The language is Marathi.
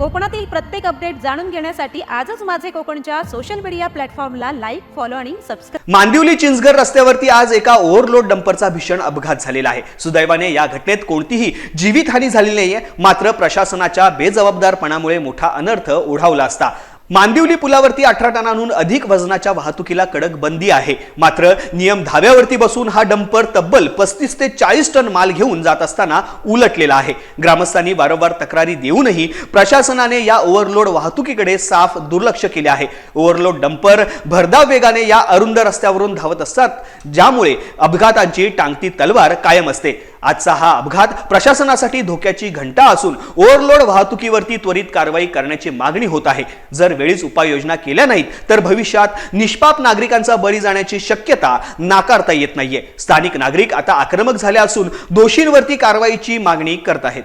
कोकणातील प्रत्येक अपडेट जाणून घेण्यासाठी आजच माझे कोकणच्या सोशल मीडिया प्लॅटफॉर्मला लाईक, फॉलो आणि सबस्क्राईब. मांदिवली चिंचघर रस्त्यावरती आज एका ओव्हरलोड डंपरचा भीषण अपघात झालेला आहे. सुदैवाने या घटनेत कोणतीही जीवितहानी झाली नाहीये. मात्र प्रशासनाच्या बेजबाबदारपणामुळे मोठा अनर्थ ओढावला असता. मांदिवली पुलावरती 18 टनांहून अधिक वजनाच्या वाहतुकीला कडक बंदी आहे. मात्र नियम धाब्यावरती बसून हा डंपर तब्बल 35 ते 40 टन माल घेऊन जात असताना उलटलेला आहे. ग्रामस्थांनी वारंवार तक्रारी देऊनही प्रशासनाने या ओव्हरलोड वाहतुकीकडे साफ दुर्लक्ष केले आहे. ओव्हरलोड डंपर भरधाव वेगाने या अरुंद रस्त्यावरून धावत असतात, ज्यामुळे अपघातांची टांगती तलवार कायम असते. आजचा हा अपघात प्रशासनासाठी धोक्याची घंटा असून ओव्हरलोड वाहतुकीवरती त्वरित कारवाई करण्याची मागणी होत आहे. जर वेळीच उपाययोजना केल्या नाहीत तर भविष्यात निष्पाप नागरिकांचा बळी जाण्याची शक्यता नाकारता येत नाहीये. स्थानिक नागरिक आता आक्रमक झाले असून दोषींवरती कारवाईची मागणी करत आहेत.